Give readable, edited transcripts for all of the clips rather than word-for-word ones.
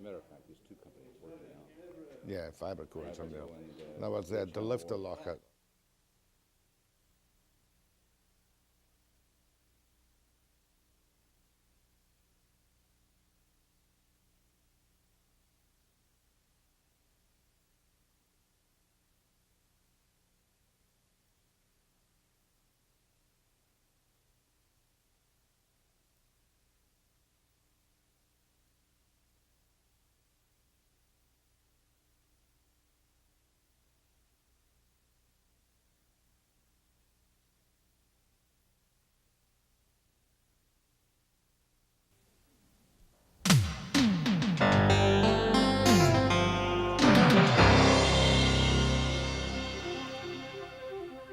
matter of fact, there's two companies working on it. Yeah, fibre core or something else. And, No, it's there to lift the lockout.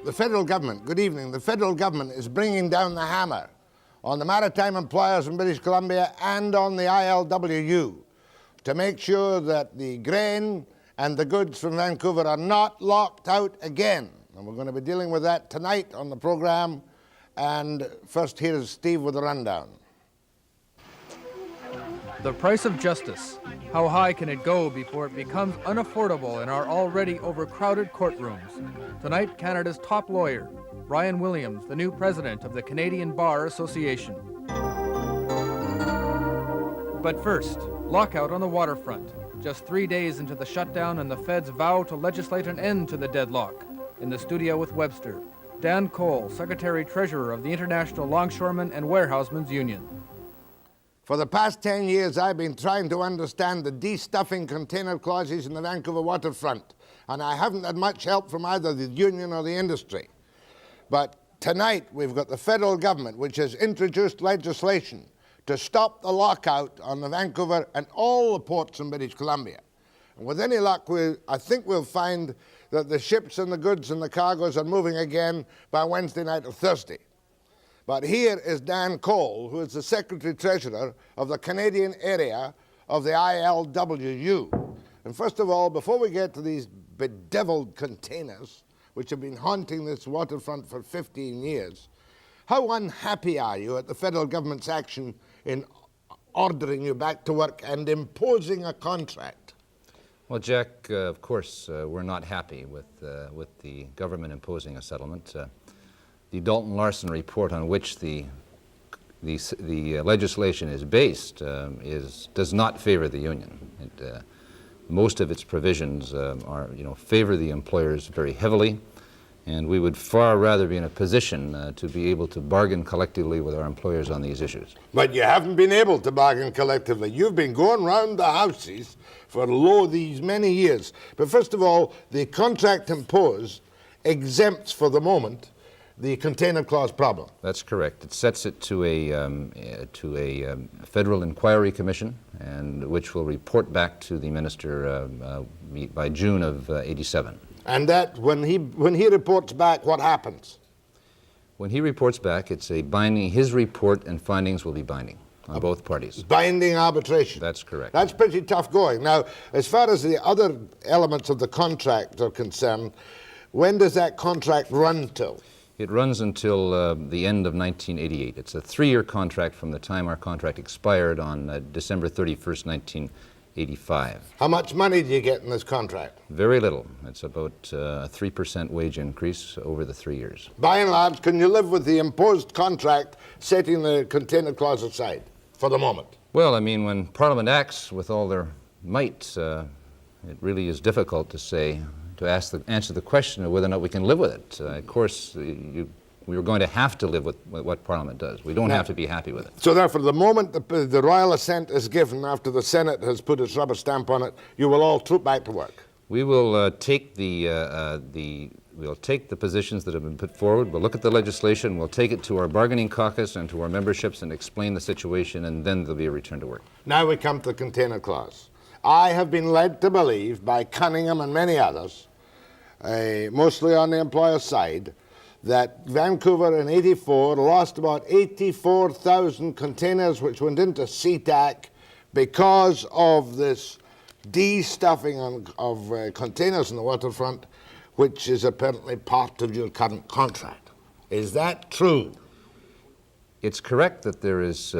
The federal government, good evening, the federal government is bringing down the hammer on the maritime employers in British Columbia and on the I.L.W.U. to make sure that the grain and the goods from Vancouver are not locked out again. And we're going to be dealing with that tonight on the program. And first, here is Steve with the rundown. The price of justice. How high can it go before it becomes unaffordable in our already overcrowded courtrooms? Tonight, Canada's top lawyer, Bryan Williams, the new president of the Canadian Bar Association. But first, lockout on the waterfront. Just 3 days into the shutdown and the feds vow to legislate an end to the deadlock. In the studio with Webster, Dan Cole, Secretary-Treasurer of the International Longshoremen and Warehousemen's Union. For the past 10 years, I've been trying to understand the de-stuffing container clauses in the Vancouver waterfront, and I haven't had much help from either the union or the industry. But tonight, we've got the federal government, which has introduced legislation to stop the lockout on the Vancouver and all the ports in British Columbia. And with any luck, I think we'll find that the ships and the goods and the cargoes are moving again by Wednesday night or Thursday. But here is Dan Cole, who is the Secretary-Treasurer of the Canadian area of the I.L.W.U. And first of all, before we get to these bedeviled containers, which have been haunting this waterfront for 15 years, how unhappy are you at the federal government's action in ordering you back to work and imposing a contract? Well, Jack, of course, we're not happy with the government imposing a settlement. The Dalton-Larson report on which the legislation is based does not favor the union. Most of its provisions favor the employers very heavily, and we would far rather be in a position to be able to bargain collectively with our employers on these issues. But you haven't been able to bargain collectively. You've been going round the houses for these many years. But first of all, the contract imposed exempts for the moment the container clause problem. That's correct. It sets it to a federal inquiry commission, and which will report back to the minister by June of '87. And that when he reports back, what happens? When he reports back, it's a binding. His report and findings will be binding on both parties. Binding arbitration. That's correct. That's pretty tough going. Now, as far as the other elements of the contract are concerned, when does that contract run till? It runs until the end of 1988. It's a 3-year contract from the time our contract expired on December 31st, 1985. How much money do you get in this contract? Very little. It's about a 3% wage increase over the 3 years. By and large, can you live with the imposed contract setting the container clause aside for the moment? Well, I mean, when Parliament acts with all their might, it really is difficult to say, to answer the question of whether or not we can live with it. Of course, we are going to have to live with what Parliament does. We don't have to be happy with it. So therefore, the moment the royal assent is given, after the Senate has put its rubber stamp on it, you will all troop back to work. We will take the positions that have been put forward. We'll look at the legislation. We'll take it to our bargaining caucus and to our memberships and explain the situation, and then there'll be a return to work. Now we come to the container clause. I have been led to believe by Cunningham and many others, mostly on the employer side, that Vancouver in '84 lost about 84,000 containers which went into SeaTac because of this de-stuffing of containers in the waterfront, which is apparently part of your current contract. Is that true? It's correct that there is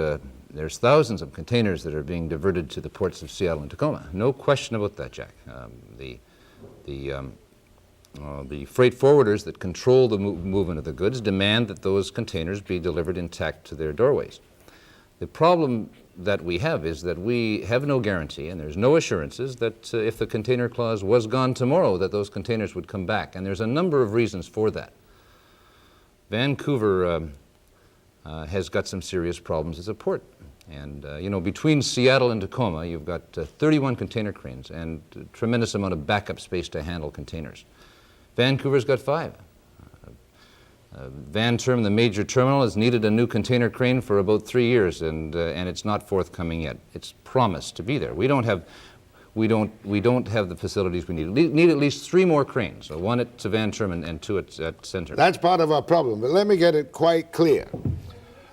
There's thousands of containers that are being diverted to the ports of Seattle and Tacoma. No question about that, Jack. The freight forwarders that control the movement of the goods demand that those containers be delivered intact to their doorways. The problem that we have is that we have no guarantee and there's no assurances that if the container clause was gone tomorrow that those containers would come back, and there's a number of reasons for that. Vancouver has got some serious problems as a port. And, you know, between Seattle and Tacoma, you've got 31 container cranes and a tremendous amount of backup space to handle containers. Vancouver's got 5. Van Term, the major terminal, has needed a new container crane for about 3 years, and it's not forthcoming yet. It's promised to be there. We don't have the facilities we need. We need at least 3 more cranes, so 1 at Van Term and 2 at Center. That's part of our problem, but let me get it quite clear.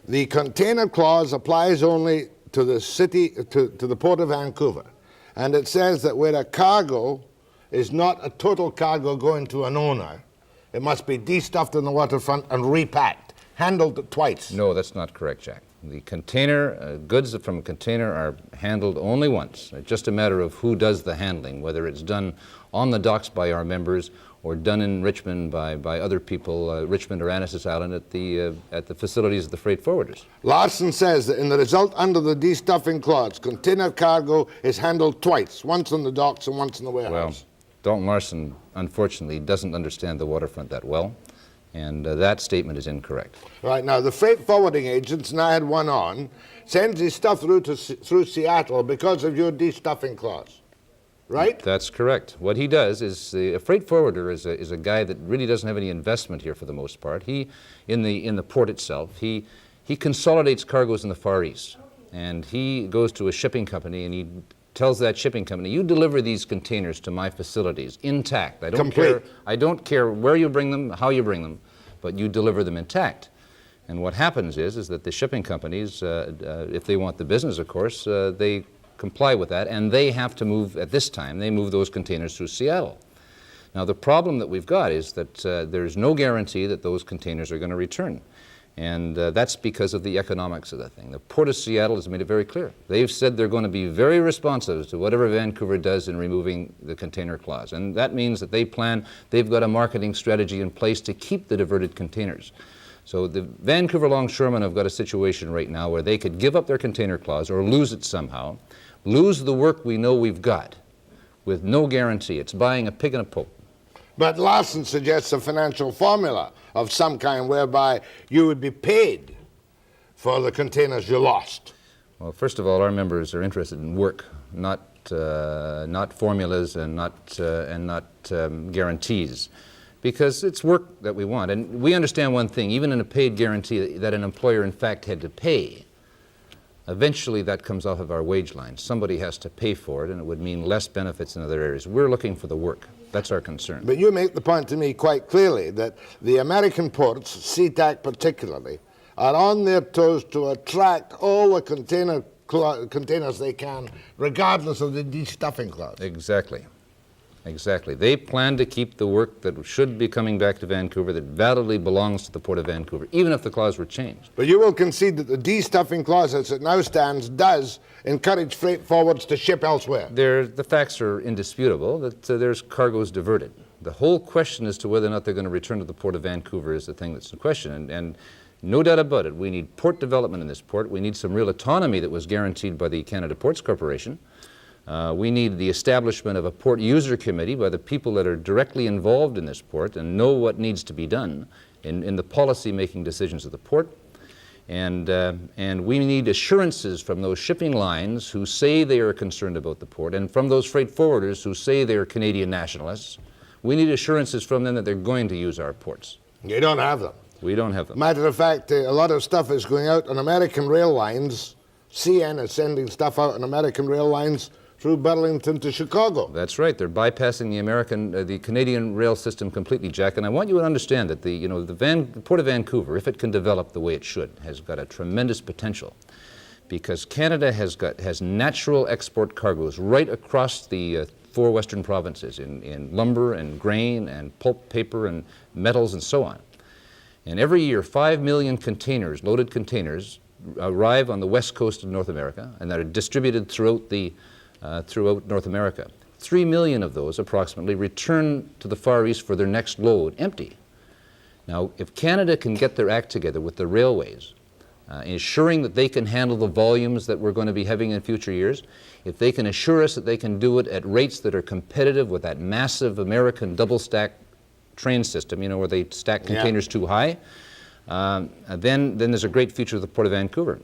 The container clause applies only to the city, to the Port of Vancouver, and it says that where a cargo is not a total cargo going to an owner, it must be destuffed on the waterfront and repacked, handled twice. No, that's not correct, Jack. The container, goods from a container are handled only once. It's just a matter of who does the handling, whether it's done on the docks by our members or done in Richmond by other people, Richmond or Annacis Island at the facilities of the freight forwarders. Larson says that in the result under the destuffing clause, container cargo is handled twice, once on the docks and once in the warehouse. Well, Dalton Larson, unfortunately, doesn't understand the waterfront that well, and that statement is incorrect. Right, now the freight forwarding agents, and I had one on, sends his stuff through Seattle because of your destuffing clause, right? That's correct. What he does is, a freight forwarder is a guy that really doesn't have any investment here for the most part. He, in the port itself, he consolidates cargoes in the Far East, and he goes to a shipping company and he tells that shipping company, you deliver these containers to my facilities intact. I don't care where you bring them, how you bring them, but you deliver them intact. And what happens is that the shipping companies, if they want the business, of course, they comply with that, and they have to move, at this time, they move those containers through Seattle. Now, the problem that we've got is that there's no guarantee that those containers are going to return. And that's because of the economics of the thing. The Port of Seattle has made it very clear. They've said they're going to be very responsive to whatever Vancouver does in removing the container clause. And that means that they've got a marketing strategy in place to keep the diverted containers. So the Vancouver Longshoremen have got a situation right now where they could give up their container clause or lose it somehow, lose the work we know we've got with no guarantee. It's buying a pig in a poke. But Larson suggests a financial formula of some kind whereby you would be paid for the containers you lost. Well, first of all, our members are interested in work, not formulas and not guarantees, because it's work that we want. And we understand one thing, even in a paid guarantee that an employer in fact had to pay, eventually that comes off of our wage line. Somebody has to pay for it, and it would mean less benefits in other areas. We're looking for the work. That's our concern. But you make the point to me quite clearly that the American ports, SeaTac particularly, are on their toes to attract all the containers they can, regardless of the destuffing clause. Exactly. Exactly. They plan to keep the work that should be coming back to Vancouver, that validly belongs to the Port of Vancouver, even if the clause were changed. But you will concede that the destuffing clause as it now stands does encourage freight forwards to ship elsewhere. The facts are indisputable that there's cargoes diverted. The whole question as to whether or not they're going to return to the Port of Vancouver is the thing that's in question. And no doubt about it, we need port development in this port. We need some real autonomy that was guaranteed by the Canada Ports Corporation. We need the establishment of a port user committee by the people that are directly involved in this port and know what needs to be done in the policy-making decisions of the port. And we need assurances from those shipping lines who say they are concerned about the port, and from those freight forwarders who say they are Canadian nationalists. We need assurances from them that they're going to use our ports. You don't have them. We don't have them. Matter of fact, a lot of stuff is going out on American rail lines. CN is sending stuff out on American rail lines through Burlington to Chicago. That's right. They're bypassing the Canadian rail system completely, Jack. And I want you to understand that the Port of Vancouver, if it can develop the way it should, has got a tremendous potential, because Canada has natural export cargoes right across the 4 western provinces in lumber and grain and pulp, paper and metals and so on. And every year, 5 million containers, loaded containers, arrive on the west coast of North America and that are distributed throughout North America. 3 million of those approximately return to the Far East for their next load empty. Now, if Canada can get their act together with the railways, ensuring that they can handle the volumes that we're going to be having in future years, if they can assure us that they can do it at rates that are competitive with that massive American double-stack train system, you know, where they stack containers too high, then there's a great future of the Port of Vancouver.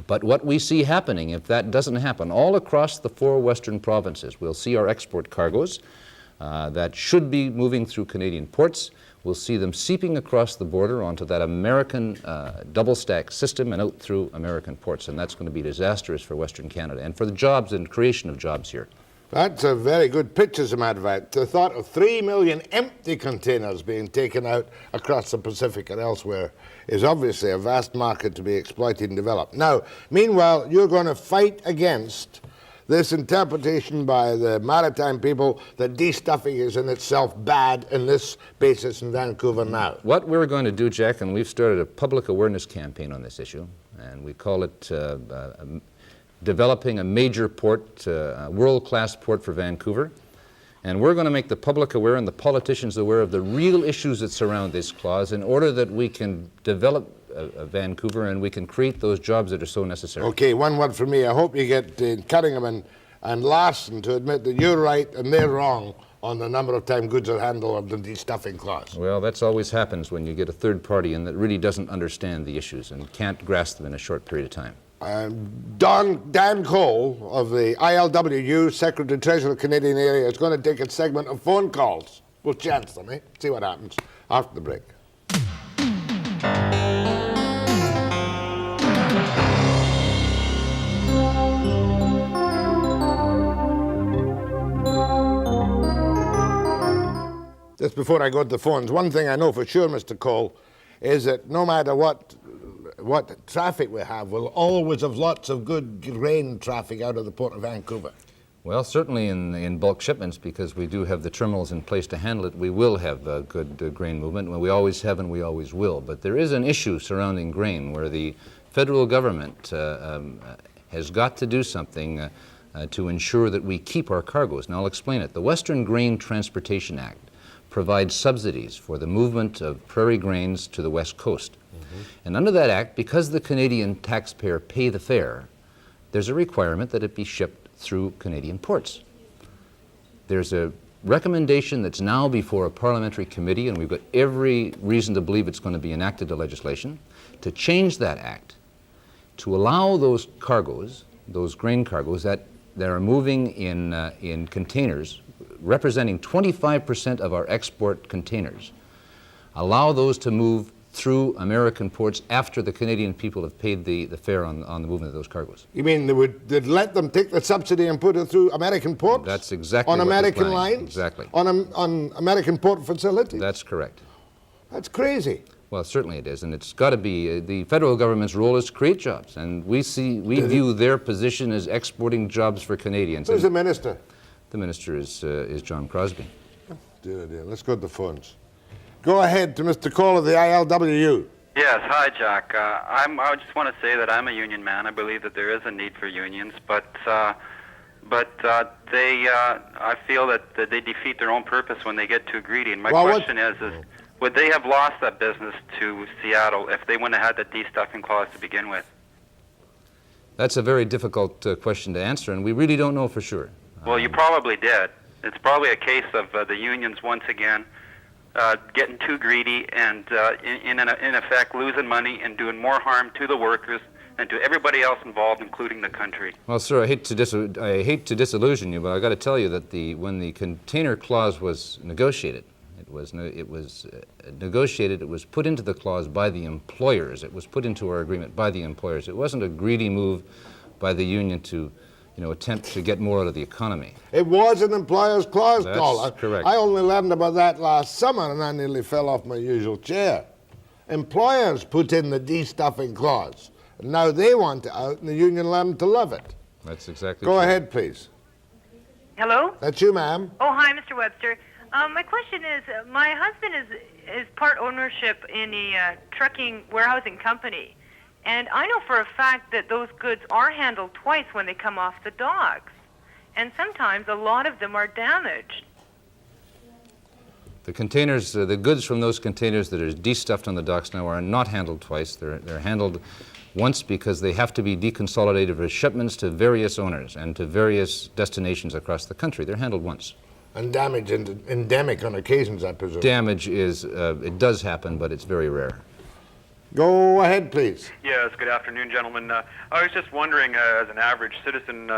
But what we see happening, if that doesn't happen, all across the 4 western provinces, we'll see our export cargoes that should be moving through Canadian ports. We'll see them seeping across the border onto that American double-stack system and out through American ports, and that's going to be disastrous for Western Canada and for the jobs and creation of jobs here. That's a very good picture, as a matter of fact. The thought of 3 million empty containers being taken out across the Pacific and elsewhere is obviously a vast market to be exploited and developed. Now, meanwhile, you're going to fight against this interpretation by the maritime people that de-stuffing is in itself bad in this basis in Vancouver now. What we're going to do, Jack, and we've started a public awareness campaign on this issue, and we call it developing a major port, a world-class port for Vancouver. And we're going to make the public aware and the politicians aware of the real issues that surround this clause in order that we can develop Vancouver and we can create those jobs that are so necessary. Okay, one word from me. I hope you get Cunningham and Larson to admit that you're right and they're wrong on the number of time goods are handled under the de-stuffing clause. Well, that's always happens when you get a third party in that really doesn't understand the issues and can't grasp them in a short period of time. Dan Cole of the I.L.W.U, Secretary Treasurer of the Canadian area, is going to take a segment of phone calls. We'll chance them, eh? See what happens after the break. Just before I go to the phones, one thing I know for sure, Mr. Cole, is that no matter what traffic we have, we'll always have lots of good grain traffic out of the Port of Vancouver. Well, certainly in bulk shipments, because we do have the terminals in place to handle it, we will have good grain movement. We always have and we always will. But there is an issue surrounding grain where the federal government has got to do something to ensure that we keep our cargoes. Now, I'll explain it. The Western Grain Transportation Act provides subsidies for the movement of prairie grains to the West Coast. And under that act, because the Canadian taxpayer pay the fare, there's a requirement that it be shipped through Canadian ports. There's a recommendation that's now before a parliamentary committee, and we've got every reason to believe it's going to be enacted to legislation, to change that act, to allow those cargoes, those grain cargoes that are moving in containers, representing 25% of our export containers, allow those to move through American ports after the Canadian people have paid the fare on the movement of those cargoes. You mean they'd let them take the subsidy and put it through American ports? That's exactly on what American they're planning. lines? Exactly. On American port facilities? That's correct. That's crazy. Well, certainly it is, and it's got to be. The federal government's role is to create jobs, and we view their position as exporting jobs for Canadians. Who's the minister? The minister is John Crosby. Dear. Let's go to the phones. Go ahead to Mr. Cole of the I.L.W.U. Yes, hi, Jack. I just want to say that I'm a union man. I believe that there is a need for unions, but I feel that they defeat their own purpose when they get too greedy. And my question is would they have lost that business to Seattle if they wouldn't have had that de-stuffing clause to begin with? That's a very difficult question to answer, and we really don't know for sure. Well, you probably did. It's probably a case of the unions once again getting too greedy and in effect losing money and doing more harm to the workers and to everybody else involved, including the country. Well, sir, I hate to disillusion you, but I got to tell you that when the container clause was negotiated, it was negotiated. It was put into the clause by the employers. It was put into our agreement by the employers. It wasn't a greedy move by the union to attempt to get more out of the economy. It was an employer's clause, Cole. That's correct. I only learned about that last summer and I nearly fell off my usual chair. Employers put in the de-stuffing clause. And now they want it out and the union learned to love it. That's exactly Go true. ahead, please. Hello? That's you, ma'am. Oh, hi, Mr. Webster. My question is, my husband is part ownership in a trucking warehousing company, And I know for a fact that those goods are handled twice when they come off the docks. And sometimes a lot of them are damaged. The containers, the goods from those containers that are destuffed on the docks now are not handled twice. They're handled once because they have to be deconsolidated as shipments to various owners and to various destinations across the country. They're handled once. And damage endemic on occasions, I presume. Damage is, it does happen, but it's very rare. Go ahead, please. Yes, good afternoon, gentlemen. I was just wondering, as an average citizen,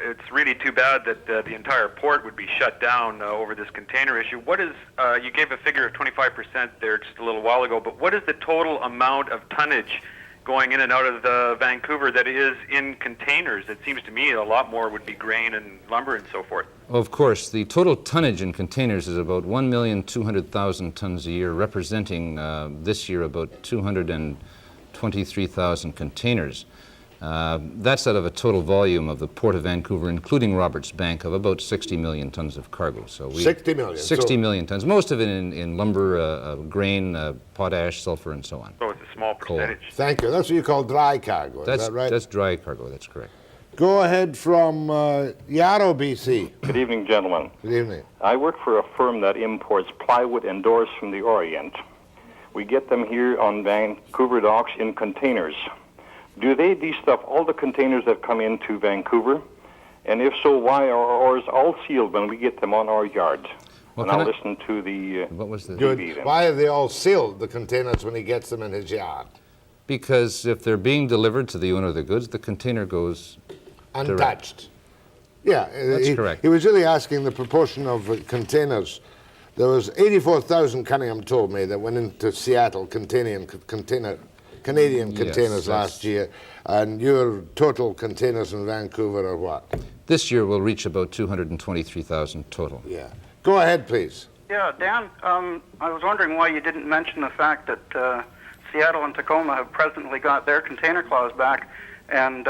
it's really too bad that the entire port would be shut down over this container issue. What is, you gave a figure of 25% there just a little while ago, but what is the total amount of tonnage going in and out of Vancouver that is in containers? It seems to me a lot more would be grain and lumber and so forth. Of course, the total tonnage in containers is about 1,200,000 tons a year, representing this year about 223,000 containers. That's out of a total volume of the Port of Vancouver, including Roberts Bank, of about 60 million tons of cargo. So 60 million? 60 million tons, most of it in lumber, grain, potash, sulfur, and so on. So it's a small percentage. Thank you. That's what you call dry cargo, is that right? That's dry cargo, that's correct. Go ahead from Yarrow, BC. Good evening, gentlemen. Good evening. I work for a firm that imports plywood and doors from the Orient. We get them here on Vancouver docks in containers. Do they destuff all the containers that come into Vancouver? And if so, why are ours all sealed when we get them on our yard? Well, and I'll listen to the what was the TV then. Why are they all sealed, the containers, when he gets them in his yard? Because if they're being delivered to the owner of the goods, the container goes untouched. Yeah, that's correct. He was really asking the proportion of containers. There was 84,000, Cunningham told me, that went into Seattle, Canadian containers last year, and your total containers in Vancouver are what? This year we'll reach about 223,000 total. Yeah. Go ahead, please. Yeah, Dan, I was wondering why you didn't mention the fact that Seattle and Tacoma have presently got their container clause back, and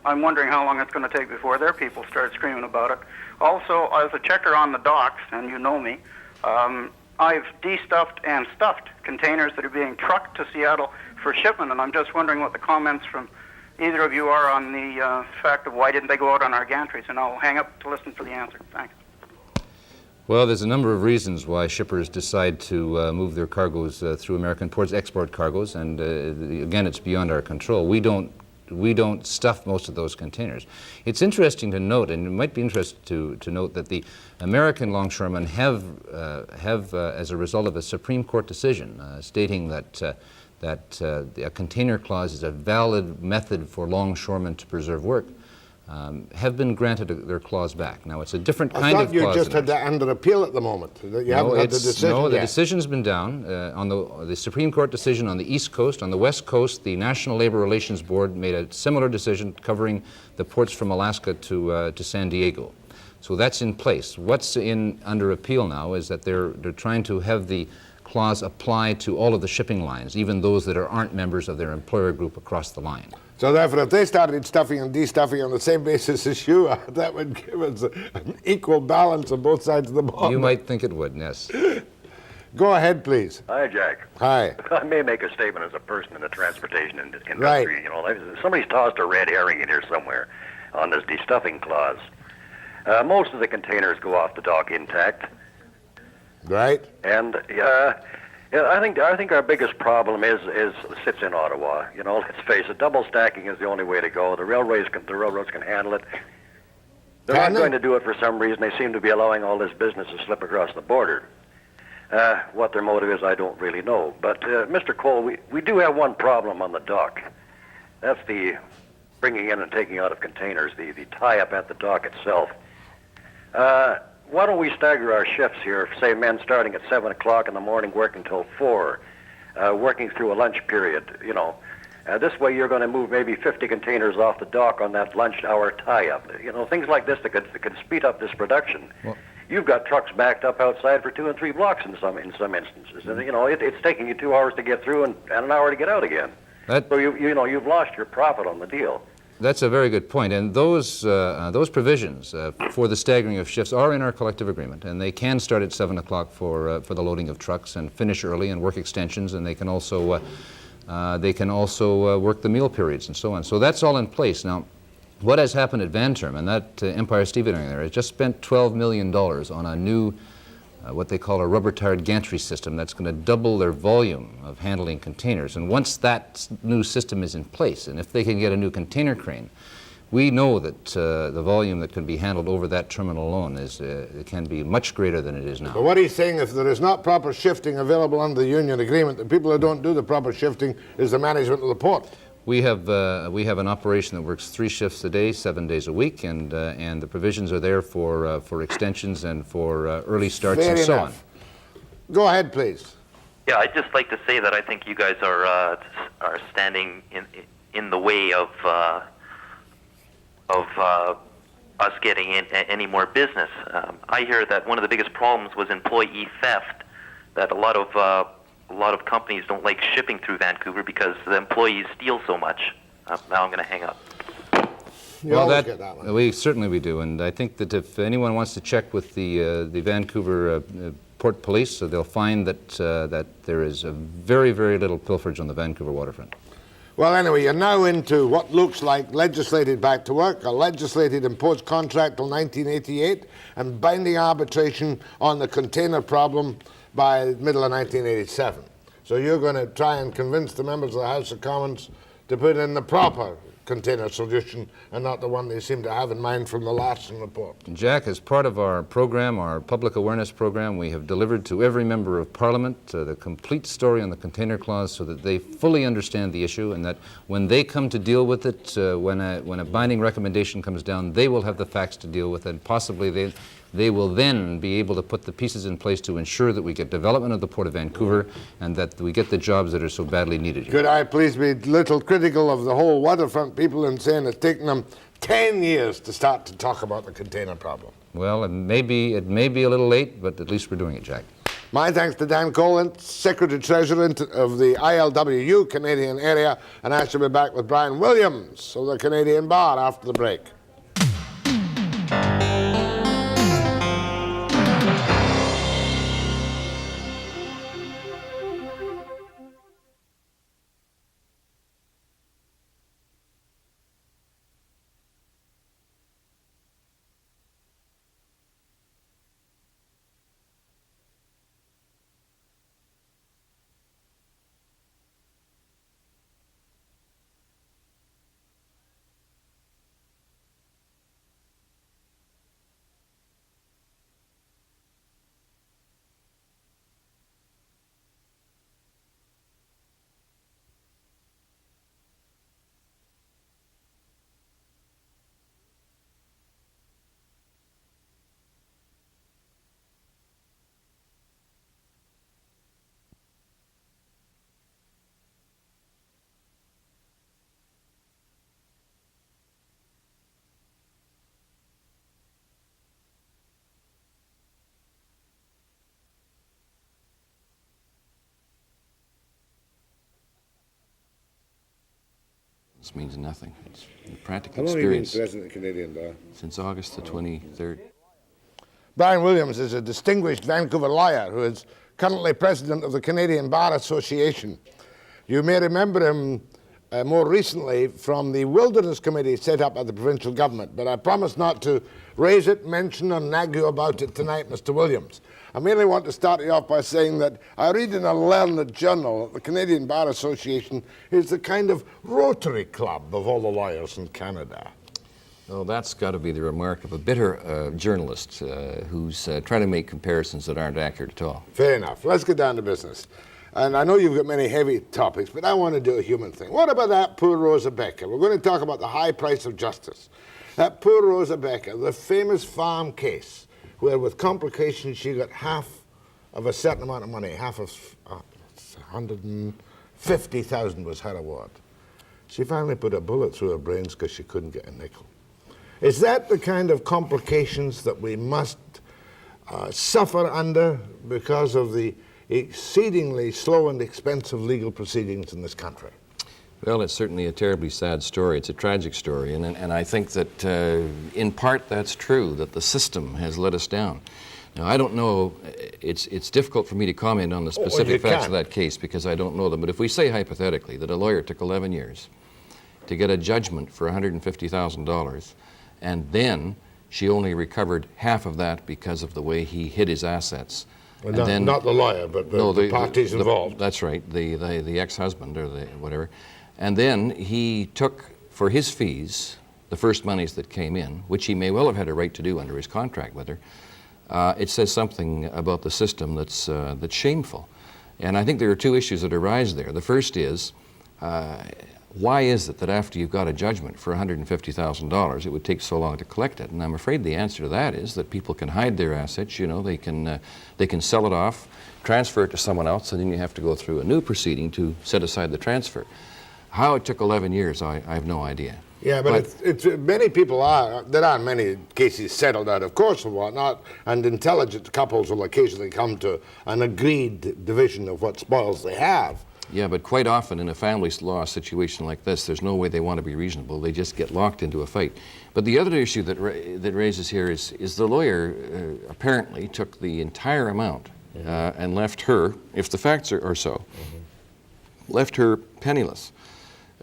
I'm wondering how long it's going to take before their people start screaming about it. Also, as a checker on the docks, and you know me, I've destuffed and stuffed containers that are being trucked to Seattle for shipment, and I'm just wondering what the comments from either of you are on the fact of why didn't they go out on our gantries, and I'll hang up to listen for the answer. Thanks. Well, there's a number of reasons why shippers decide to move their cargoes through American ports, export cargoes, and again, it's beyond our control. We don't stuff most of those containers. It's interesting to note, and it might be interesting to note, that the American longshoremen have as a result of a Supreme Court decision stating that a container clause is a valid method for longshoremen to preserve work, have been granted their clause back. Now, it's a different kind of clause. I thought you just had that under appeal at the moment. You haven't had the decision No, the yet. decision's been down. On the Supreme Court decision on the East Coast, on the West Coast, the National Labor Relations Board made a similar decision covering the ports from Alaska to San Diego. So that's in place. What's under appeal now is that they're trying to have the clause apply to all of the shipping lines, even those that aren't members of their employer group across the line. So therefore, if they started stuffing and destuffing on the same basis as you are, that would give us an equal balance on both sides of the bond. You might think it would, yes. Go ahead, please. Hi, Jack. Hi. I may make a statement as a person in the transportation industry. Right. You know, somebody's tossed a red herring in here somewhere on this destuffing clause. Most of the containers go off the dock intact. Right. And I think our biggest problem sits in Ottawa. You know, let's face it, double stacking is the only way to go. The railroads can handle it. They're not going to do it for some reason. They seem to be allowing all this business to slip across the border. What their motive is, I don't really know. But Mr. Cole, we do have one problem on the dock. That's the bringing in and taking out of containers, the tie-up at the dock itself. Why don't we stagger our shifts here, say men starting at 7 o'clock in the morning, working till 4, working through a lunch period, you know. This way you're going to move maybe 50 containers off the dock on that lunch hour tie-up. You know, things like this that could speed up this production. Well, you've got trucks backed up outside for 2 and 3 blocks in some instances. And, you know, it's taking you 2 hours to get through and an hour to get out again. So, you've lost your profit on the deal. That's a very good point, and those provisions for the staggering of shifts are in our collective agreement, and they can start at 7 o'clock for the loading of trucks and finish early and work extensions, and they can also They can also work the meal periods and so on. So that's all in place. Now, what has happened at Vanterm, and that Empire Stevedoring there, has just spent $12 million on a new, what they call a rubber-tired gantry system that's going to double their volume of handling containers. And once that new system is in place, and if they can get a new container crane, we know that the volume that can be handled over that terminal alone it can be much greater than it is now. But what he's saying, if there is not proper shifting available under the union agreement, the people who don't do the proper shifting is the management of the port. We have an operation that works 3 shifts a day, 7 days a week, and the provisions are there for extensions and for early starts and so on. Go ahead, please. Yeah, I'd just like to say that I think you guys are standing in the way of us getting any more business. I hear that one of the biggest problems was employee theft. That a lot of companies don't like shipping through Vancouver because the employees steal so much. Now I'm going to hang up. Well, we do, and I think that if anyone wants to check with the Vancouver Port Police, they'll find that there is a very, very little pilferage on the Vancouver waterfront. Well, anyway, you're now into what looks like legislated back to work, a legislated imposed contract till 1988, and binding arbitration on the container problem by the middle of 1987. So you're going to try and convince the members of the House of Commons to put in the proper container solution and not the one they seem to have in mind from the Larson report. Jack, as part of our program, our public awareness program, we have delivered to every member of Parliament the complete story on the container clause so that they fully understand the issue, and that when they come to deal with it, when a binding recommendation comes down, they will have the facts to deal with it, and possibly they will then be able to put the pieces in place to ensure that we get development of the Port of Vancouver and that we get the jobs that are so badly needed here. Could I please be a little critical of the whole waterfront people and saying it's taken them 10 years to start to talk about the container problem? Well, it may be a little late, but at least we're doing it, Jack. My thanks to Dan Colan, Secretary-Treasurer of the I.L.W.U. Canadian area, and I shall be back with Bryan Williams of the Canadian Bar after the break. This means nothing. It's a practical How long have you been experience. president of the Canadian Bar? Since August the 23rd. Bryan Williams is a distinguished Vancouver lawyer who is currently president of the Canadian Bar Association. You may remember him more recently from the Wilderness Committee set up by the provincial government, but I promise not to raise it, mention, or nag you about it tonight, Mr. Williams. I merely want to start you off by saying that I read in a learned journal that the Canadian Bar Association is the kind of Rotary Club of all the lawyers in Canada. Well, that's got to be the remark of a bitter journalist who's trying to make comparisons that aren't accurate at all. Fair enough. Let's get down to business. And I know you've got many heavy topics, but I want to do a human thing. What about that poor Rosa Becker? We're going to talk about the high price of justice. That poor Rosa Becker, the famous farm case, where with complications she got half of a certain amount of money, half of 150,000 was her award. She finally put a bullet through her brains because she couldn't get a nickel. Is that the kind of complications that we must suffer under because of the exceedingly slow and expensive legal proceedings in this country? Well, it's certainly a terribly sad story. It's a tragic story, and I think that in part that's true, that the system has let us down. Now, I don't know, it's difficult for me to comment on the specific facts of that case because I don't know them, but if we say hypothetically that a lawyer took 11 years to get a judgment for $150,000 and then she only recovered half of that because of the way he hid his assets. Well, not the lawyer, but the parties involved. That's right, the ex-husband or the whatever. And then he took, for his fees, the first monies that came in, which he may well have had a right to do under his contract with her. It says something about the system that's shameful. And I think there are two issues that arise there. The first is, why is it that after you've got a judgment for $150,000, it would take so long to collect it? And I'm afraid the answer to that is that people can hide their assets. You know, they can sell it off, transfer it to someone else, and then you have to go through a new proceeding to set aside the transfer. How it took 11 years, I have no idea. Yeah, but it's many people there are many cases settled out of course and whatnot, and intelligent couples will occasionally come to an agreed division of what spoils they have. Yeah, but quite often in a family law situation like this, there's no way they want to be reasonable. They just get locked into a fight. But the other issue that raises here is the lawyer apparently took the entire amount and left her, if the facts are so, left her penniless.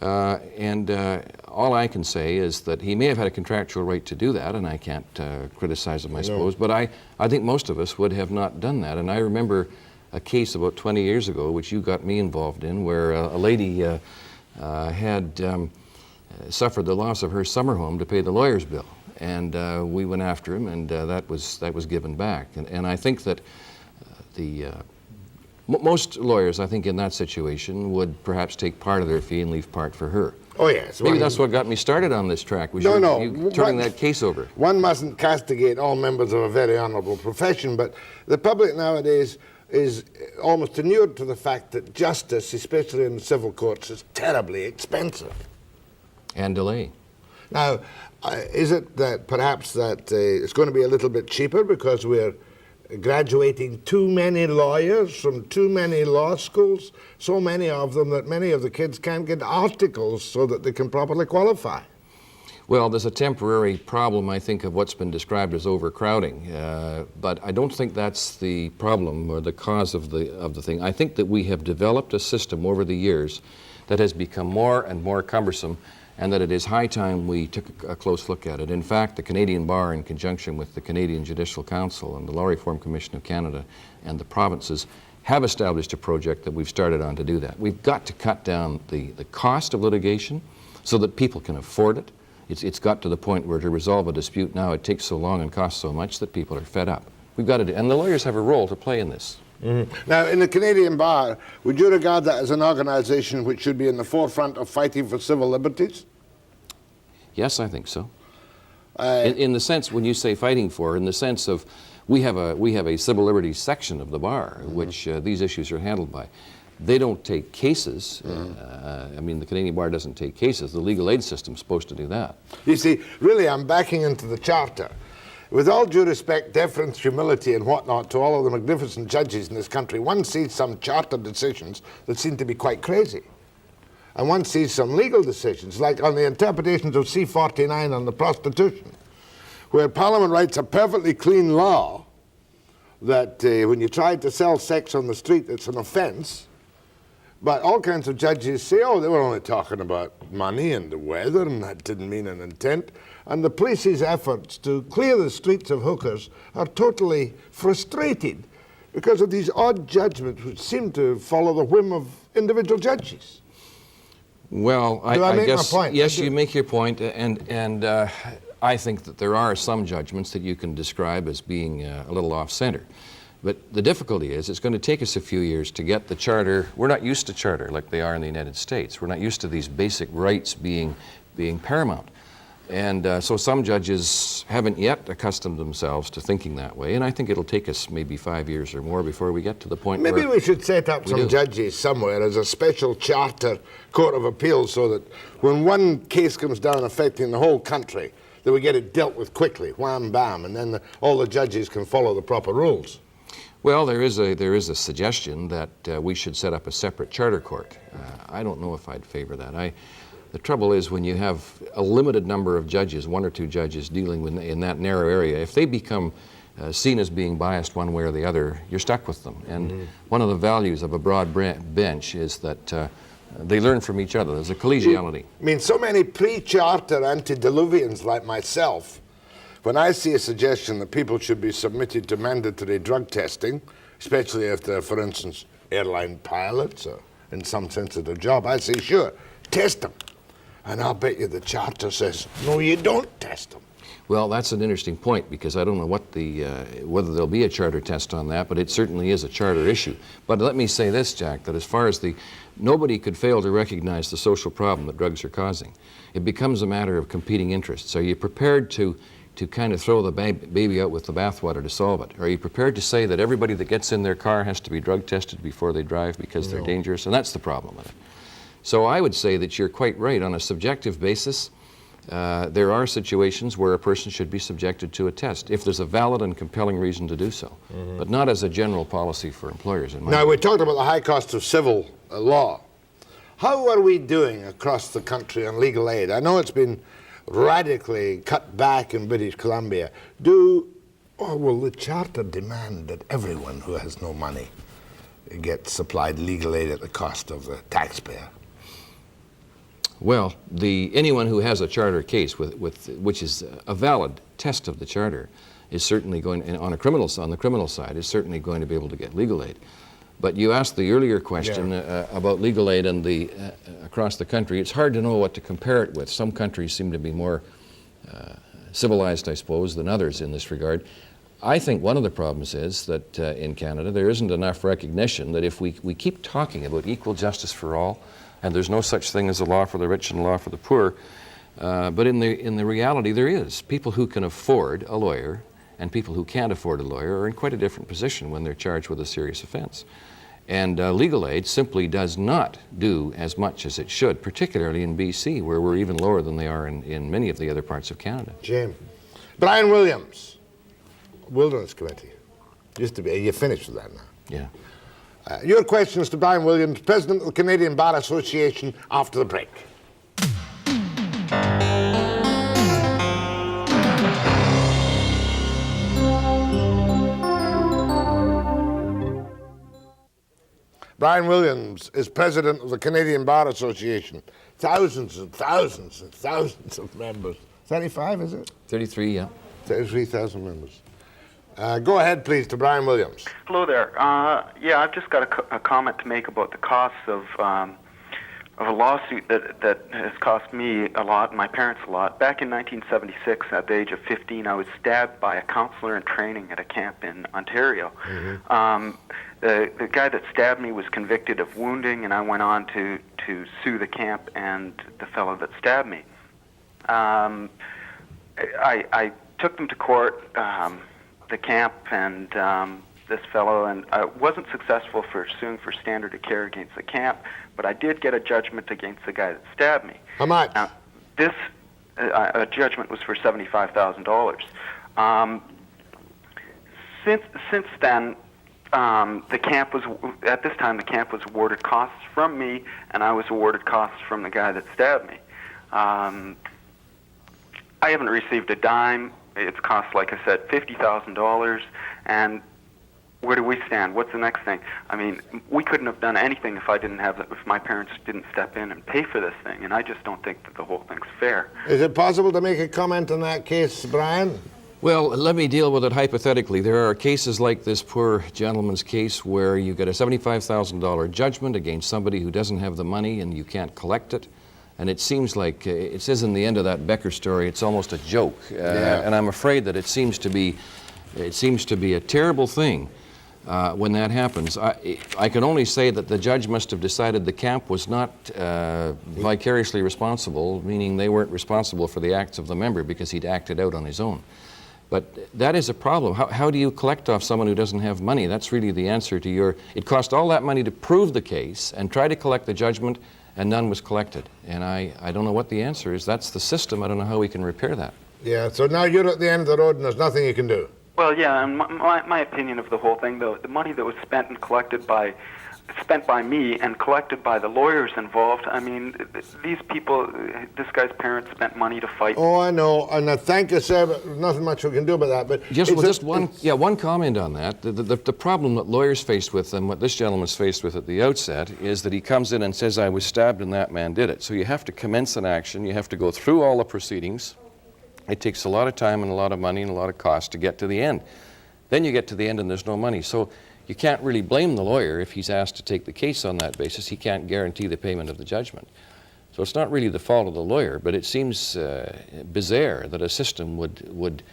All I can say is that he may have had a contractual right to do that, and I can't criticize him, I suppose, but I think most of us would have not done that. And I remember a case about 20 years ago, which you got me involved in, where a lady had suffered the loss of her summer home to pay the lawyer's bill. And we went after him, and that was given back. And I think that most lawyers, I think, in that situation would perhaps take part of their fee and leave part for her. Oh, yes. Maybe that's what got me started on this track, was you turning that case over. One mustn't castigate all members of a very honourable profession, but the public nowadays is almost inured to the fact that justice, especially in the civil courts, is terribly expensive. And delay. Now, is it that perhaps that it's going to be a little bit cheaper because we're graduating too many lawyers from too many law schools, so many of them that many of the kids can't get articles so that they can properly qualify? Well, there's a temporary problem, I think, of what's been described as overcrowding, but I don't think that's the problem or the cause of the thing. I think that we have developed a system over the years that has become more and more cumbersome, and that it is high time we took a close look at it. In fact, the Canadian Bar, in conjunction with the Canadian Judicial Council and the Law Reform Commission of Canada and the provinces, have established a project that we've started on to do that. We've got to cut down the cost of litigation so that people can afford it. It's got to the point where to resolve a dispute now it takes so long and costs so much that people are fed up. We've got to do, and the lawyers have a role to play in this. Mm-hmm. Now, in the Canadian Bar, would you regard that as an organization which should be in the forefront of fighting for civil liberties? Yes, I think so. In the sense, when you say fighting for, in the sense of we have a civil liberties section of the bar, which these issues are handled by. They don't take cases. I mean, the Canadian Bar doesn't take cases. The legal aid system's supposed to do that. You see, really, I'm backing into the Charter. With all due respect, deference, humility, and whatnot to all of the magnificent judges in this country, one sees some Charter decisions that seem to be quite crazy. And one sees some legal decisions, like on the interpretations of C-49 on the prostitution, where Parliament writes a perfectly clean law that when you try to sell sex on the street, it's an offence. But all kinds of judges say, oh, they were only talking about money and the weather, and that didn't mean an intent. And the police's efforts to clear the streets of hookers are totally frustrated because of these odd judgments which seem to follow the whim of individual judges. Well, I guess, my point? Yes, you make your point, and I think that there are some judgments that you can describe as being a little off-center. But the difficulty is it's going to take us a few years to get the Charter. We're not used to Charter like they are in the United States. We're not used to these basic rights being paramount. And so some judges haven't yet accustomed themselves to thinking that way, and I think it'll take us maybe 5 years or more before we get to the point where maybe we should set up some judges somewhere as a special Charter Court of Appeals so that when one case comes down affecting the whole country, that we get it dealt with quickly, wham, bam, and then all the judges can follow the proper rules. Well, there is a suggestion that we should set up a separate charter court. I don't know if I'd favor that. The trouble is when you have a limited number of judges, one or two judges dealing with in that narrow area, if they become seen as being biased one way or the other, you're stuck with them. And one of the values of a broad bench is that they learn from each other. There's a collegiality. I mean, so many pre-charter antediluvians like myself, when I see a suggestion that people should be submitted to mandatory drug testing, especially if they're, for instance, airline pilots or in some sense of their job, I say, sure, test them. And I'll bet you the charter says, no, you don't test them. Well, that's an interesting point, because I don't know what whether there'll be a charter test on that, but it certainly is a charter issue. But let me say this, Jack, that as far as nobody could fail to recognize the social problem that drugs are causing. It becomes a matter of competing interests. Are you prepared to kind of throw the baby out with the bathwater to solve it? Are you prepared to say that everybody that gets in their car has to be drug tested before they drive because they're dangerous? And that's the problem with it. So I would say that you're quite right. On a subjective basis, there are situations where a person should be subjected to a test if there's a valid and compelling reason to do so, but not as a general policy for employers. Now, we talked about the high cost of civil law. How are we doing across the country on legal aid? I know it's been radically cut back in British Columbia. Or will the charter demand that everyone who has no money gets supplied legal aid at the cost of the taxpayer? Well, anyone who has a charter case which is a valid test of the charter is certainly going, on the criminal side, is certainly going to be able to get legal aid. But you asked the earlier question about legal aid and across the country. It's hard to know what to compare it with. Some countries seem to be more civilized, I suppose, than others in this regard. I think one of the problems is that in Canada there isn't enough recognition that if we keep talking about equal justice for all, and there's no such thing as a law for the rich and a law for the poor, but in the reality there is. People who can afford a lawyer and people who can't afford a lawyer are in quite a different position when they're charged with a serious offense. And legal aid simply does not do as much as it should, particularly in BC, where we're even lower than they are in many of the other parts of Canada. Jim. Bryan Williams, Wilderness Committee. Used to be, you're finished with that now. Yeah. Your questions to Bryan Williams, President of the Canadian Bar Association, after the break. Bryan Williams is President of the Canadian Bar Association. Thousands and thousands and thousands of members. 35, is it? 33, yeah. 33,000 members. Go ahead, please, to Bryan Williams. Hello there. Yeah, I've just got a comment to make about the costs of a lawsuit that has cost me a lot and my parents a lot. Back in 1976, at the age of 15, I was stabbed by a counselor in training at a camp in Ontario. The guy that stabbed me was convicted of wounding, and I went on to sue the camp and the fellow that stabbed me. I took them to court, the camp and this fellow, and I wasn't successful for suing for standard of care against the camp, but I did get a judgment against the guy that stabbed me. How much? Now, this judgment was for $75,000. Since then, the camp was awarded costs from me, and I was awarded costs from the guy that stabbed me. I haven't received a dime. It's cost, like I said, $50,000, and where do we stand? What's the next thing? I mean, we couldn't have done anything if my parents didn't step in and pay for this thing, and I just don't think that the whole thing's fair. Is it possible to make a comment on that case, Bryan? Well, let me deal with it hypothetically. There are cases like this poor gentleman's case where you get a $75,000 judgment against somebody who doesn't have the money and you can't collect it. And it seems like, it says in the end of that Becker story, it's almost a joke. And I'm afraid that it seems to be a terrible thing when that happens. I can only say that the judge must have decided the camp was not vicariously responsible, meaning they weren't responsible for the acts of the member because he'd acted out on his own. But that is a problem. How do you collect off someone who doesn't have money? That's really the answer to it cost all that money to prove the case and try to collect the judgment, and none was collected. And I don't know what the answer is. That's the system. I don't know how we can repair that. Yeah, so now you're at the end of the road and there's nothing you can do. Well, yeah, and my opinion of the whole thing, though, the money that was spent and collected by spent by me and collected by the lawyers involved. I mean, these people, this guy's parents spent money to fight. Oh, I know, and I thank you, sir, but nothing much we can do about that. But Just one comment on that. The problem that lawyers faced with, and what this gentleman's faced with at the outset, is that he comes in and says, I was stabbed and that man did it. So you have to commence an action, you have to go through all the proceedings. It takes a lot of time and a lot of money and a lot of cost to get to the end. Then you get to the end and there's no money. So you can't really blame the lawyer if he's asked to take the case on that basis. He can't guarantee the payment of the judgment. So it's not really the fault of the lawyer, but it seems bizarre that a system would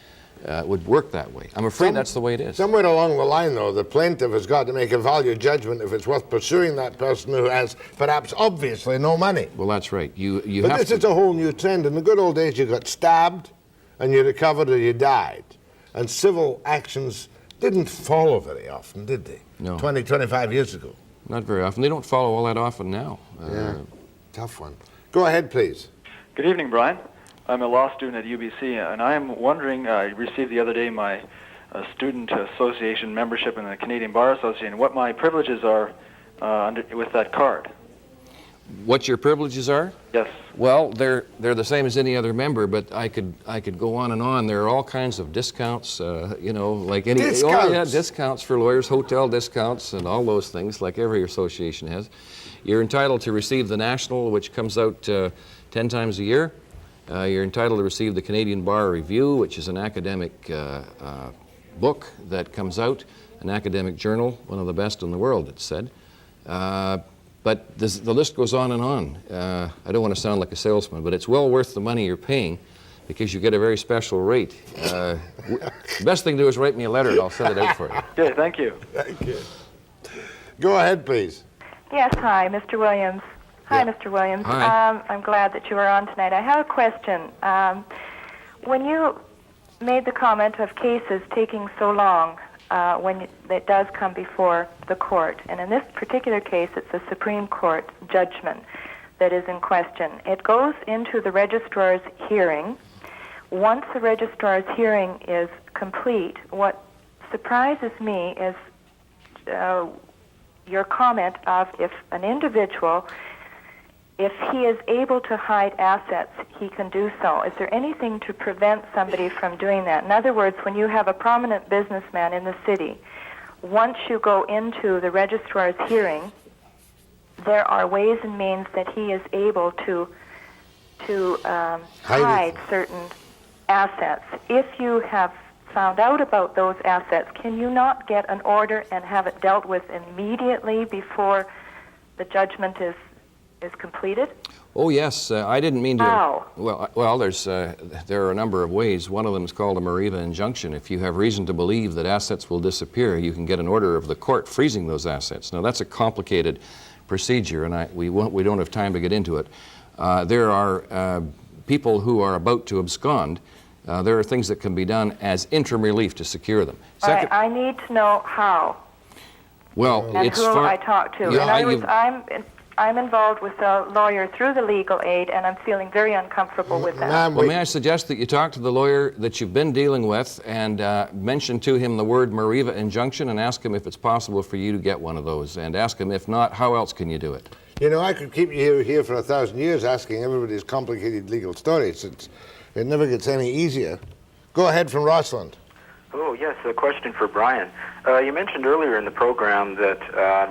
work that way. I'm afraid that's the way it is. Somewhere along the line, though, the plaintiff has got to make a value judgment if it's worth pursuing that person who has perhaps obviously no money. Well, that's right. But this is a whole new trend. In the good old days, you got stabbed and you recovered or you died. And civil actions didn't follow very often, did they? No. 20, 25 years ago. Not very often. They don't follow all that often now. Yeah, tough one. Go ahead, please. Good evening, Bryan. I'm a law student at UBC, and I am wondering, I received the other day my student association membership in the Canadian Bar Association, what my privileges are with that card. What your privileges are? Yes. Well, they're the same as any other member, but I could go on and on. There are all kinds of discounts, you know, like any discounts for lawyers, hotel discounts, and all those things, like every association has. You're entitled to receive the National, which comes out 10 times a year. You're entitled to receive the Canadian Bar Review, which is an academic book that comes out, an academic journal, one of the best in the world, it's said. But the list goes on and on. I don't want to sound like a salesman, but it's well worth the money you're paying because you get a very special rate. The best thing to do is write me a letter and I'll send it out for you. Okay, thank you. Thank you. Go ahead, please. Yes, hi, Mr. Williams. Hi, Mr. Williams. Hi. I'm glad that you are on tonight. I have a question. When you made the comment of cases taking so long when it does come before the court, and in this particular case, it's a Supreme Court judgment that is in question. It goes into the registrar's hearing. Once the registrar's hearing is complete, what surprises me is your comment of if an individual, if he is able to hide assets, he can do so. Is there anything to prevent somebody from doing that? In other words, when you have a prominent businessman in the city, once you go into the registrar's hearing, there are ways and means that he is able to hide certain assets. If you have found out about those assets, can you not get an order and have it dealt with immediately before the judgment is completed? Oh yes, I didn't mean to. How? Well, there are a number of ways. One of them is called a Mariva injunction. If you have reason to believe that assets will disappear, you can get an order of the court freezing those assets. Now that's a complicated procedure, and we don't have time to get into it. There are people who are about to abscond. There are things that can be done as interim relief to secure them. All right, I need to know how. Well, and it's who I talk to. In other words, I'm involved with a lawyer through the legal aid, and I'm feeling very uncomfortable with that. Well, may I suggest that you talk to the lawyer that you've been dealing with and mention to him the word Mariva injunction and ask him if it's possible for you to get one of those, and ask him, if not, how else can you do it? You know, I could keep you here for 1,000 years asking everybody's complicated legal stories. It never gets any easier. Go ahead from Rossland. Oh, yes, a question for Bryan. You mentioned earlier in the program that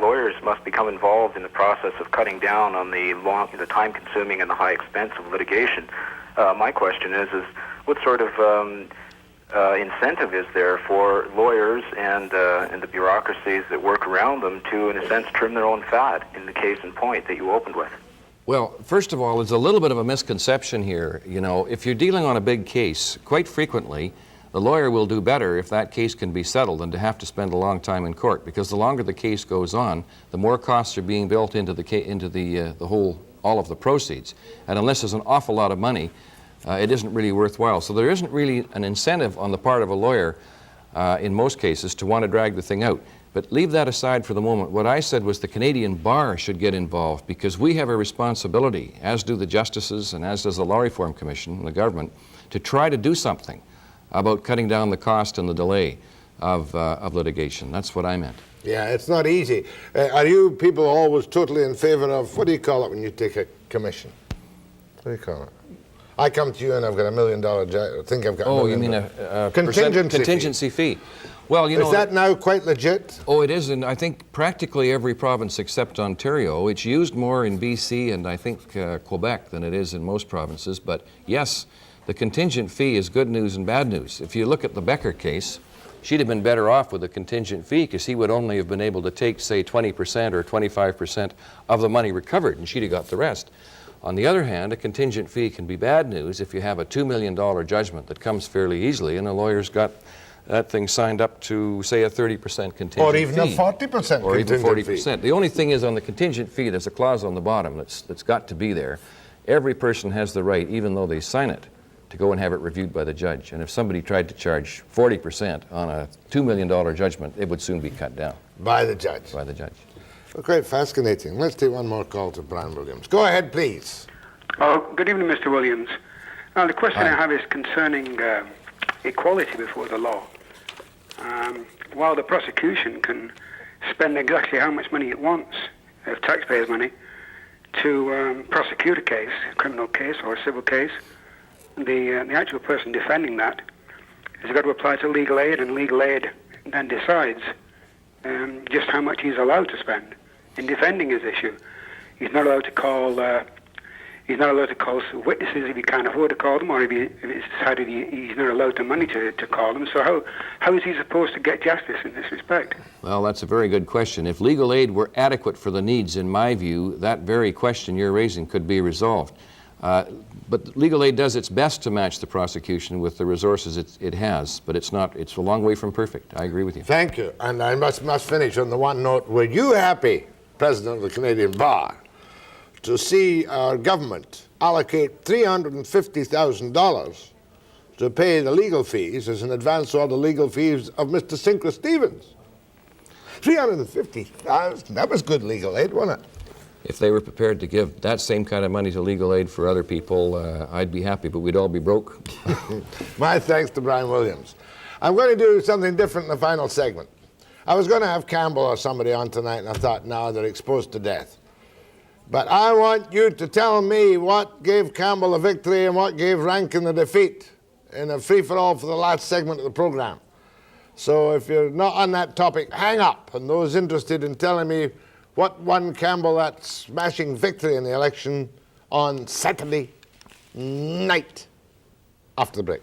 lawyers must become involved in the process of cutting down on the time-consuming and the high expense of litigation. My question is what sort of incentive is there for lawyers and the bureaucracies that work around them to, in a sense, trim their own fat in the case in point that you opened with? Well, first of all, there's a little bit of a misconception here. You know, if you're dealing on a big case, quite frequently, the lawyer will do better if that case can be settled than to have to spend a long time in court, because the longer the case goes on, the more costs are being built into all of the proceeds. And unless there's an awful lot of money, it isn't really worthwhile. So there isn't really an incentive on the part of a lawyer in most cases to want to drag the thing out. But leave that aside for the moment. What I said was the Canadian Bar should get involved, because we have a responsibility, as do the justices and as does the Law Reform Commission and the government, to try to do something about cutting down the cost and the delay of litigation. That's what I meant. Yeah, it's not easy. Are you people always totally in favor of, what do you call it when you take a commission? What do you call it? I come to you and I've got $1 million, I think I've got Oh, $1 you million. mean a contingency fee. Well, you know... Is that now quite legit? Oh, it is, and I think practically every province except Ontario. It's used more in BC and I think Quebec than it is in most provinces. But yes, the contingent fee is good news and bad news. If you look at the Becker case, she'd have been better off with a contingent fee because he would only have been able to take, say, 20% or 25% of the money recovered, and she'd have got the rest. On the other hand, a contingent fee can be bad news if you have a $2 million judgment that comes fairly easily and a lawyer's got that thing signed up to, say, a 30% contingent fee. Or even a 40% or even contingent 40%. fee. The only thing is on the contingent fee, there's a clause on the bottom that's got to be there. Every person has the right, even though they sign it, to go and have it reviewed by the judge. And if somebody tried to charge 40% on a $2 million judgment, it would soon be cut down. By the judge? By the judge. Well, quite fascinating. Let's take one more call to Bryan Williams. Go ahead, please. Oh, good evening, Mr. Williams. Now, the question Hi. I have is concerning equality before the law. While the prosecution can spend exactly how much money it wants of taxpayers' money to prosecute a case, a criminal case or a civil case, the actual person defending that has got to apply to legal aid, and legal aid then decides just how much he's allowed to spend in defending his issue. He's not allowed to call. He's not allowed to call witnesses if he can't afford to call them, or if it's decided he's not allowed the money to call them. So how is he supposed to get justice in this respect? Well, that's a very good question. If legal aid were adequate for the needs, in my view, that very question you're raising could be resolved. But legal aid does its best to match the prosecution with the resources it has, but it's a long way from perfect. I agree with you. Thank you. And I must finish on the one note. Were you happy, President of the Canadian Bar, to see our government allocate $350,000 to pay the legal fees as an advance order legal fees of Mr. Sinclair Stevens? $350,000. That was good legal aid, wasn't it? If they were prepared to give that same kind of money to legal aid for other people, I'd be happy, but we'd all be broke. My thanks to Bryan Williams. I'm going to do something different in the final segment. I was going to have Campbell or somebody on tonight, and I thought, no, they're exposed to death. But I want you to tell me what gave Campbell the victory and what gave Rankin the defeat in a free-for-all for the last segment of the program. So if you're not on that topic, hang up. And those interested in telling me what won Campbell that smashing victory in the election on Saturday night after the break.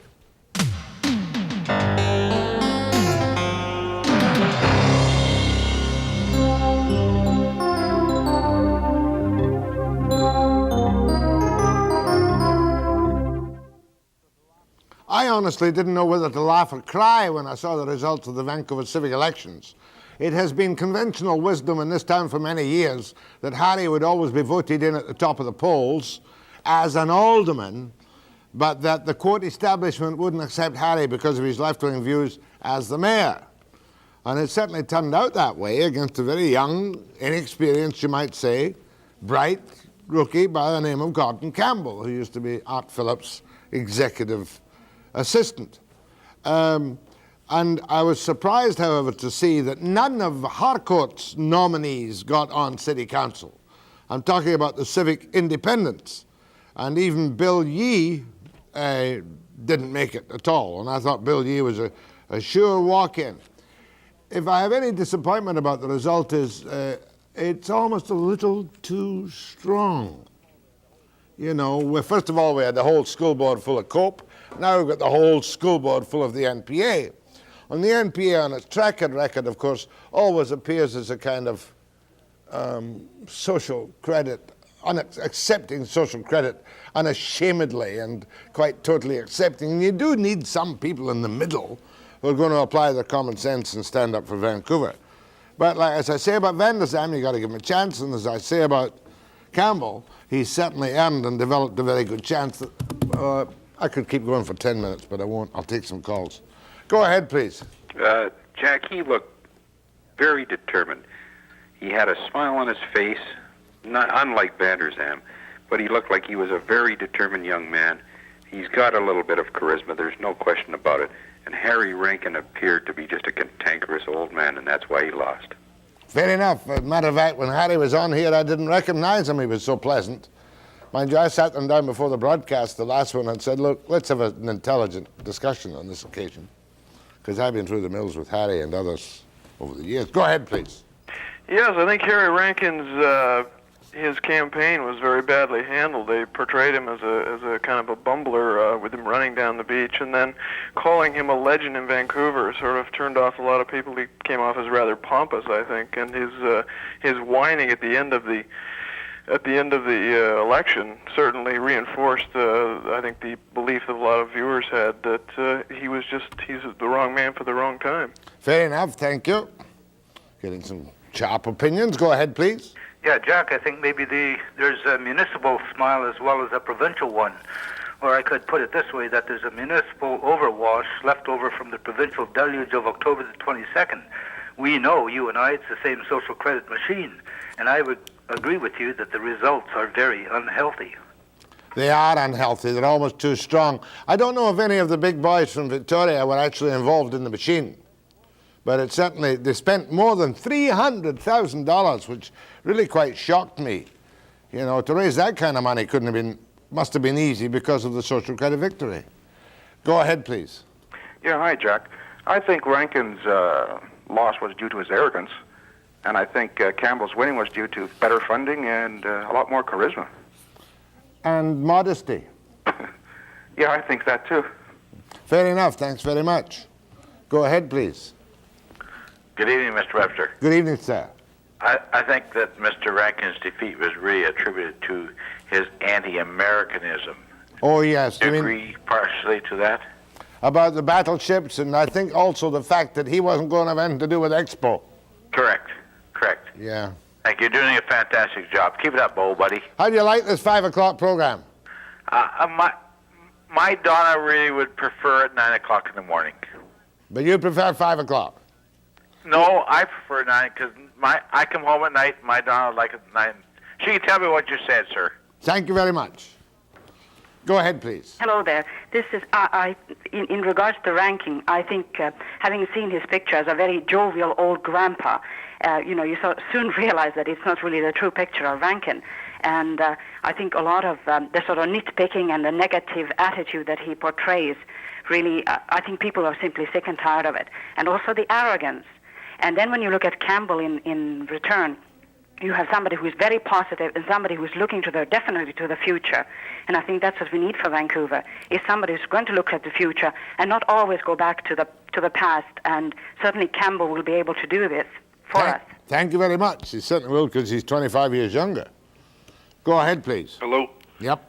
I honestly didn't know whether to laugh or cry when I saw the results of the Vancouver civic elections. It has been conventional wisdom in this town for many years that Harry would always be voted in at the top of the polls as an alderman, but that the court establishment wouldn't accept Harry because of his left-wing views as the mayor. And it certainly turned out that way against a very young, inexperienced, you might say, bright rookie by the name of Gordon Campbell, who used to be Art Phillips' executive assistant. And I was surprised, however, to see that none of Harcourt's nominees got on city council. I'm talking about the civic independents. And even Bill Yee didn't make it at all. And I thought Bill Yee was a sure walk-in. If I have any disappointment about the result is it's almost a little too strong. You know, first of all, we had the whole school board full of Cope. Now we've got the whole school board full of the NPA. And the NPA on its track record, of course, always appears as a kind of social credit, accepting social credit unashamedly and quite totally accepting. And you do need some people in the middle who are going to apply their common sense and stand up for Vancouver. But like, as I say about Van der Zalm, you've got to give him a chance. And as I say about Campbell, he's certainly earned and developed a very good chance. I could keep going for 10 minutes, but I won't. I'll take some calls. Go ahead, please. Jack, he looked very determined. He had a smile on his face, not unlike Van der Zalm, but he looked like he was a very determined young man. He's got a little bit of charisma, there's no question about it. And Harry Rankin appeared to be just a cantankerous old man, and that's why he lost. Fair enough. As a matter of fact, when Harry was on here, I didn't recognize him. He was so pleasant. Mind you, I sat them down before the broadcast, the last one, and said, look, let's have an intelligent discussion on this occasion. Because I've been through the mills with Harry and others over the years. Go ahead, please. Yes, I think Harry Rankin's his campaign was very badly handled. They portrayed him as a kind of a bumbler with him running down the beach, and then calling him a legend in Vancouver sort of turned off a lot of people. He came off as rather pompous, I think, and his whining at the end of the election certainly reinforced, I think, the belief that a lot of viewers had that he's the wrong man for the wrong time. Fair enough, thank you. Getting some sharp opinions. Go ahead, please. Yeah, Jack, I think maybe there's a municipal smile as well as a provincial one. Or I could put it this way, that there's a municipal overwash left over from the provincial deluge of October the 22nd. We know, you and I, it's the same social credit machine. And I would agree with you that the results are very unhealthy. They are unhealthy. They're almost too strong. I don't know if any of the big boys from Victoria were actually involved in the machine. But it certainly, they spent more than $300,000, which really quite shocked me. You know, to raise that kind of money must have been easy because of the social credit victory. Go ahead, please. Yeah, hi, Jack. I think Rankin's loss was due to his arrogance, and I think Campbell's winning was due to better funding and a lot more charisma. And modesty. Yeah, I think that too. Fair enough. Thanks very much. Go ahead, please. Good evening, Mr. Webster. Good evening, sir. I think that Mr. Rankin's defeat was really attributed to his anti-Americanism. Oh, yes. Do you agree partially to that? About the battleships, and I think also the fact that he wasn't going to have anything to do with Expo. Correct. Yeah. Thank you. You're doing a fantastic job. Keep it up, Bo, buddy. How do you like this 5 o'clock program? My Donna really would prefer at 9 o'clock in the morning. But you prefer 5 o'clock? No, I prefer 9 because I come home at night. My Donna would like it at 9. She can tell me what you said, sir. Thank you very much. Go ahead, please. Hello there. This is in regards to Rankin. I think having seen his picture as a very jovial old grandpa, you soon realize that it's not really the true picture of Rankin. And I think a lot of the sort of nitpicking and the negative attitude that he portrays, really, I think people are simply sick and tired of it. And also the arrogance. And then when you look at Campbell in return, you have somebody who is very positive and somebody who is looking definitely to the future. And I think that's what we need for Vancouver, is somebody who's going to look at the future and not always go back to the past. And certainly Campbell will be able to do this for us. Thank you very much. He certainly will, because he's 25 years younger. Go ahead, please. Hello. Yep.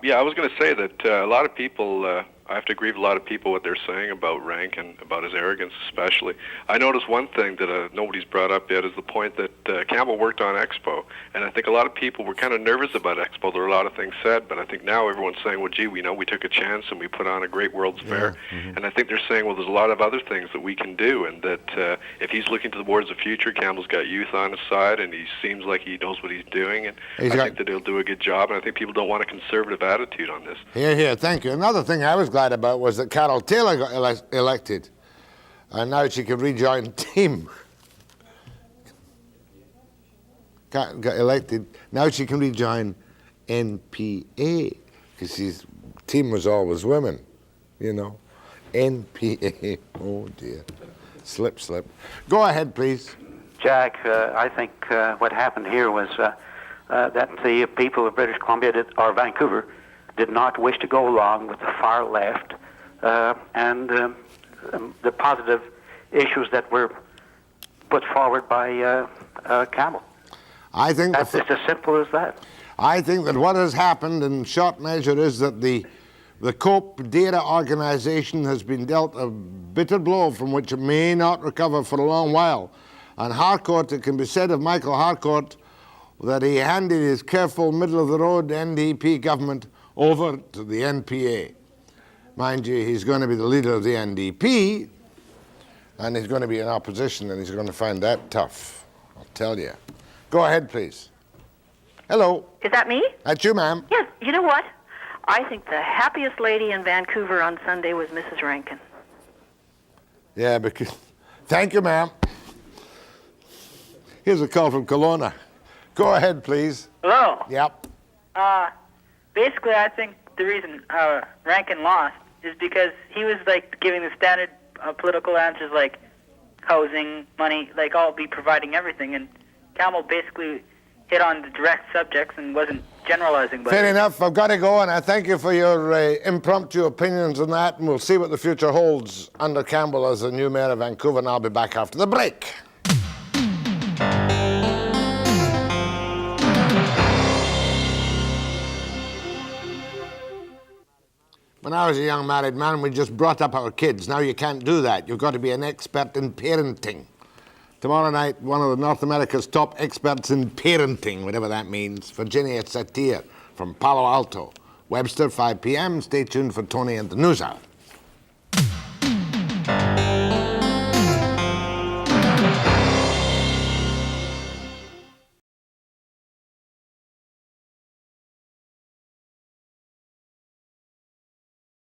Yeah, I was going to say that a lot of people, I have to agree with a lot of people what they're saying about Rankin, about his arrogance especially. I noticed one thing that nobody's brought up yet is the point that Campbell worked on Expo. And I think a lot of people were kind of nervous about Expo. There were a lot of things said, but I think now everyone's saying, well, gee, we took a chance and we put on a great World's Fair. Mm-hmm. And I think they're saying, well, there's a lot of other things that we can do, and that if he's looking towards the future, Campbell's got youth on his side, and he seems like he knows what he's doing. And I think that he'll do a good job, and I think people don't want a conservative attitude on this. Here, thank you. Another thing I was glad about was that Carol Taylor got elected, and now she can rejoin TEAM. Got elected. Now she can rejoin NPA, because TEAM was always women, NPA. Oh dear. Slip. Go ahead, please. Jack, I think what happened here was that the people of British Columbia or Vancouver did not wish to go along with the far left and the positive issues that were put forward by Campbell. I think that's just as simple as that. I think that what has happened in short measure is that the COPE data organization has been dealt a bitter blow from which it may not recover for a long while. And Harcourt, it can be said of Michael Harcourt that he handed his careful middle-of-the-road NDP government over to the NPA. Mind you, he's going to be the leader of the NDP, and he's going to be in opposition, and he's going to find that tough, I'll tell you. Go ahead, please. Hello. Is that me? That's you, ma'am. Yes. You know what? I think the happiest lady in Vancouver on Sunday was Mrs. Rankin. Yeah, because... Thank you, ma'am. Here's a call from Kelowna. Go ahead, please. Hello. Yep. Basically, I think the reason Rankin lost is because he was like giving the standard political answers like housing, money, like I'll be providing everything, and Campbell basically hit on the direct subjects and wasn't generalizing. But Fair enough. I've got to go, and I thank you for your impromptu opinions on that, and we'll see what the future holds under Campbell as the new mayor of Vancouver, and I'll be back after the break. When I was a young married man, we just brought up our kids. Now you can't do that. You've got to be an expert in parenting. Tomorrow night, one of North America's top experts in parenting, whatever that means, Virginia Satir from Palo Alto. Webster, 5 p.m. Stay tuned for Tony and the News Hour.